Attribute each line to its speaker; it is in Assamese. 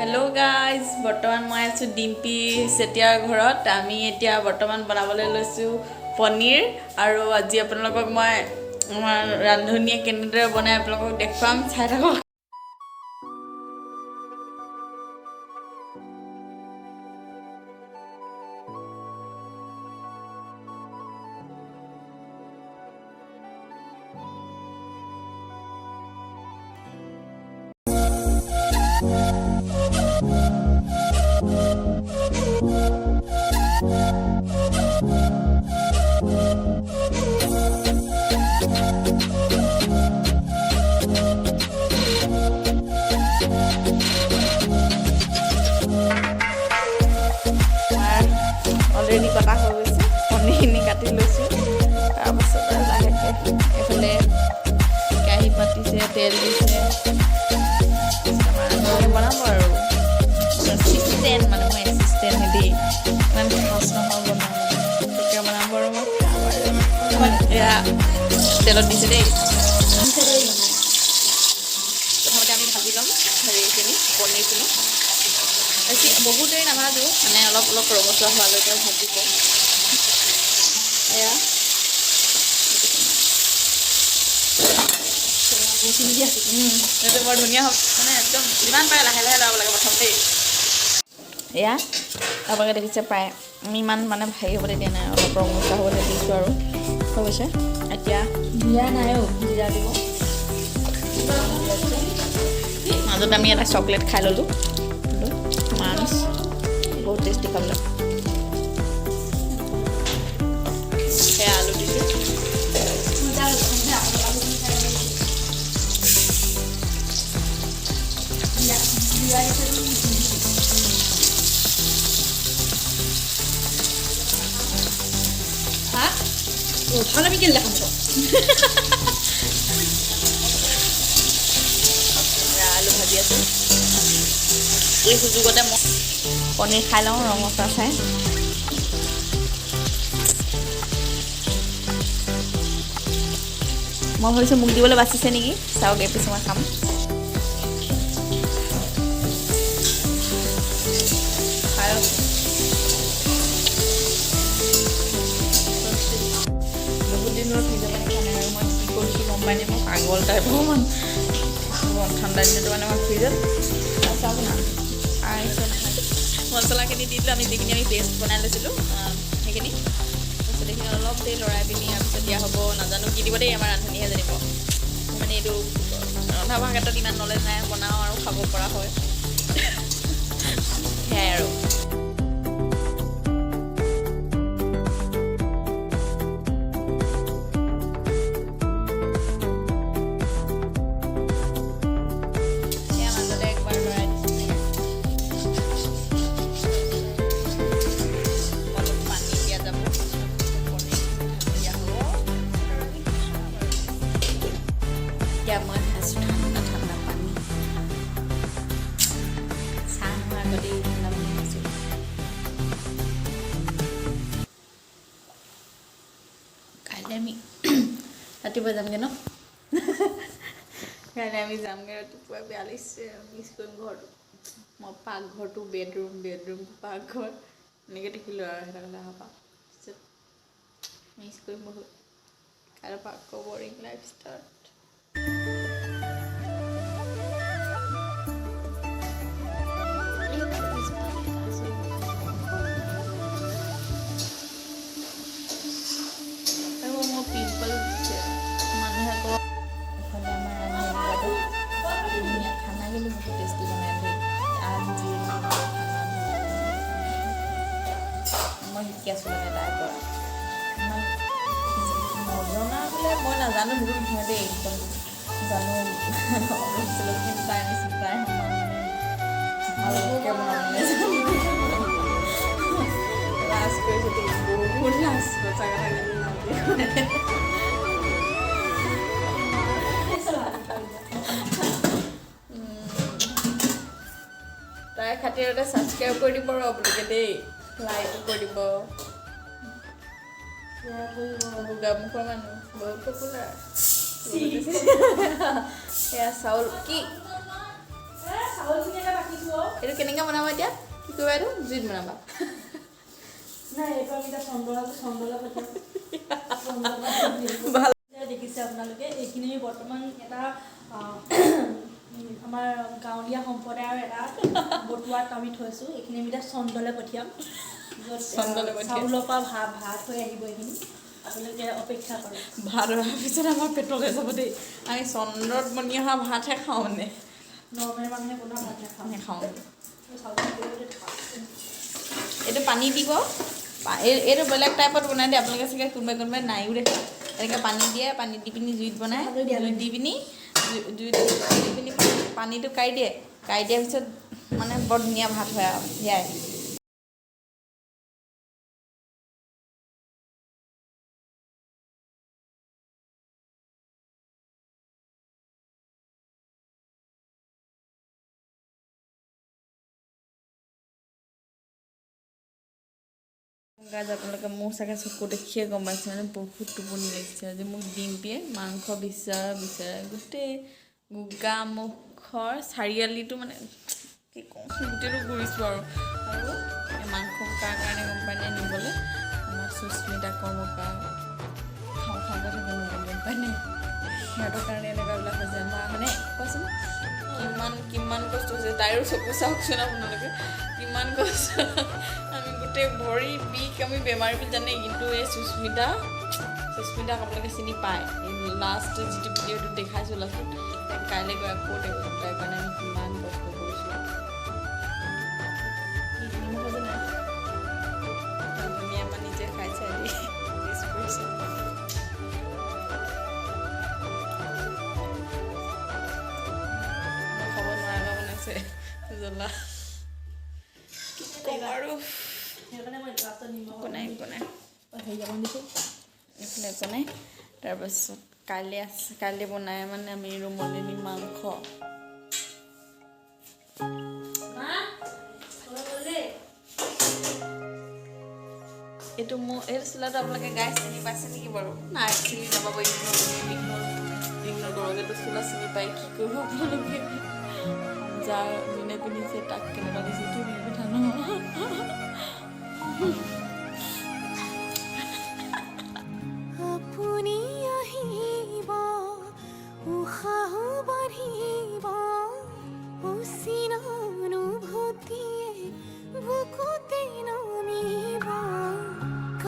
Speaker 1: हेलो गाइज बर्तमान मैं आছো ডিম্পি সেতিয়াৰ ঘৰত আমি এতিয়া বৰ্তমান বনাবলৈ লৈছো পনীৰ আৰু আজি আপোনালোকক মই আমাৰ ৰান্ধনিয়ে কেনেদৰে বনাই আপোনালোকক দেখুৱাম চাই থাকক অলৰেডি কটা হৈ গৈছে পনীৰখিনি কাটি লৈছোঁ তাৰপাছত লাহেকৈ এইফালে কেৰাহী পাতিছে তেল দিছে বনাব আৰু এছিষ্টেণ্ট মানে মই এছিষ্টেণ্ট দেই ইমান খাচ নহয় বনাব তেতিয়া বনাব আৰু মই খাম আৰু এয়া তেলত দিছে দেই প্ৰথমতে আমি ভাজি ল'ম হেৰিখিনি পনীৰখিনি বেছি বহুত দেৰি নাভাজোঁ মানে অলপ অলপ ৰঙচুৱা হোৱালৈকে ভাজিব এয়া সেইটো বৰ ধুনীয়া হ'ব মানে একদম যিমান পাৰে লাহে লাহে লাব লাগে প্ৰথম দেই এয়া আপোনালোকে দেখিছে প্ৰায় আমি ইমান মানে হেৰি হ'বলৈ দিয়া নাই অলপ ৰঙচুৱা হ'বলৈ দিছোঁ আৰু হৈ গৈছে এতিয়া জিৰা নাই জিৰা দিব মাজত আমি এটা চকলেট খাই ল'লোঁ মাছ বহুত টেষ্টি খাবলৈ সেয়া আলু দিছোঁ
Speaker 2: ভালো বিকেল দেখাম তো
Speaker 1: আলু ভাজি আছোঁ এই সুযোগতে মই পনীৰ খাই লওঁ ৰঙচুৱা চাই মই ভাবিছোঁ মোক দিবলৈ বাচিছে নেকি চাওক এপিছ মই খাম বহুত দিনৰ ফ্ৰিজৰ পানী খোৱা নাই আৰু মই কি কৰিছোঁ গম পাই নে মই পাগল টাইপৰ অকণমান ঠাণ্ডা দিনতো মানে মই ফ্ৰিজত চাওক না মছলাখিনি দি দিলোঁ আমি যিখিনি আমি পেষ্ট বনাই লৈছিলোঁ সেইখিনি তাৰপিছত এইখিনি অলপ দেৰি লৰাই পিনি তাৰপিছত দিয়া হ'ব নাজানো কি দিব দেই আমাৰ ৰান্ধনীহে জানিব মানে এইটো ৰন্ধা বঢ়া ক্ষেত্ৰত ইমান নলেজ নাই বনাওঁ আৰু খাব পৰা হয় সেয়াই আৰু মই খাইছোঁ ঠাণ্ডা ঠাণ্ডা পানী চাহ নোহোৱাৰ আগতেই ঠাণ্ডা পানী খাইছোঁ কাইলৈ আমি ৰাতিপুৱা যামগৈ ন কাইলৈ আমি যামগৈ ৰাতিপুৱা 42 মিছ কৰিম ঘৰটো মই পাকঘৰটো বেডৰুম পাকঘৰ এনেকৈ দেখিলোঁ আৰু এটা কথা অহা তাৰপিছত মিছ কৰিম বহুত কাইলৈ পৰা আকৌ বৰিং লাইফ ষ্টাৰ্ট পিম্পল মানুহে কয় এইফালে আমাৰ খানা কিন্তু বহুত টেষ্টি বনাই দেই আজি মই শিকি আছোঁ মানে তাইৰ পৰা নজনা বোলে মই নাজানো বহুত নহয় দেই একদম জানো কিন্তু তাই নিচিনা তাই ভালকৈ বনাবলৈ লাজ কৰিছোঁ দেই বহুত লাজ সঁচা কথা কিন্তু তাই খাতিৰতে ছাবস্ক্ৰাইব কৰি দিব আৰু আপোনালোকে দেই লাইকো কৰি দিব গোগামুখৰ মানুহ বহুত পপুলাৰ এয়া চাউল কি এইটো কেনেকৈ বনাবা এতিয়া কি কৰিবা এইটো জুইত বনাবা
Speaker 2: নাই এইটো আমি এতিয়া চন্দলা পঠিয়াম
Speaker 1: ভাল
Speaker 2: দেখিছে আপোনালোকে এইখিনি বৰ্তমান এটা আমাৰ গাঁৱলীয়া সম্প্ৰদায়ৰ এটা বটুৱাত আমি থৈছোঁ এইখিনি আমি এতিয়া চন্দলে পঠিয়াম
Speaker 1: চন্দলে পঠিয়াম।
Speaker 2: চাউলৰ পৰা ভাত হৈ আহিব এইখিনি আপোনালোকে অপেক্ষা কৰে
Speaker 1: ভাত হোৱাৰ পিছত আমাৰ পেটলৈ যাব দেই আমি চন্দ্ৰত বনি অহা ভাতহে খাওঁ মানে
Speaker 2: নৰ্মেল মানুহে বনোৱা ভাত
Speaker 1: নেখাওঁ
Speaker 2: চাউল
Speaker 1: এইটো পানী দিব এইটো বেলেগ টাইপত বনাই দিয়ে আপোনালোকে চাগে কোনোবাই নাইও দেখে এনেকৈ পানী দিয়ে পানী দি পিনি জুইত বনাই জুইত দি পিনি জুইত দি পিনি পানীটো কাঢ়ি দিয়াৰ পিছত মানে বৰ ধুনীয়া ভাত হয় আৰু সেয়াই গাজ আপোনালোকে মোৰ চাগে চকু দেখিয়ে গম পাইছে মানে বহুত টোপনি লাগিছে আজি মোক ডিম্পীয়ে মাংস বিচাৰা গোটেই গোগা মুখৰ চাৰিআলিটো মানে কি কওঁ গোটেইটো ঘূৰিছোঁ আৰু এই মাংস কাৰ কাৰণে গম পাই নাই নিবলৈ আমাৰ সুস্মিতা কৰ্মকা খাওঁতে থাকে নগ'ল গম পাই নাই সিহঁতৰ কাৰণে এনেকুৱাবিলাক হৈছে আমাৰ মানে কোৱাচোন কিমান কষ্ট হৈছে তাইৰো চকু চাওকচোন আপোনালোকে কিমান কষ্ট আমি গোটেই ভৰি বিষ আমি বেমাৰবোৰ জানে কিন্তু এই সুস্মিতাক আপোনালোকে চিনি পায় এই লাষ্ট যিটো ভিডিঅ'টো দেখাইছোঁ লাষ্টত কাইলৈ গৈ আকৌ দেখুৱাম তাইৰ কাৰণে আমি কিমান কষ্ট কৰিছোঁ ধুনীয়া মানে নিজে খাইছে আজি টেষ্ট কৰিছে খাব নোৱাৰা বনাইছে জ্বলা আৰু
Speaker 2: সেইকাৰণে মই লাষ্টত নিমখ
Speaker 1: একো নাই
Speaker 2: হেৰি অকণ দিছোঁ
Speaker 1: এইফালে একো নাই তাৰপাছত কাইলৈ বনাই মানে আমি ৰুমলিনী মাংস এইটো চোলাটো আপোনালোকে গাই চিনি পাইছে নেকি বাৰু নাই চিনি নাপাব ইগন'ৰ কৰক এইটো চোলা চিনি পাই কি কৰিব আপোনালোকে যোনে পিন্ধিছে তাক কেনেকুৱা দিছে এইটো কথা নহয়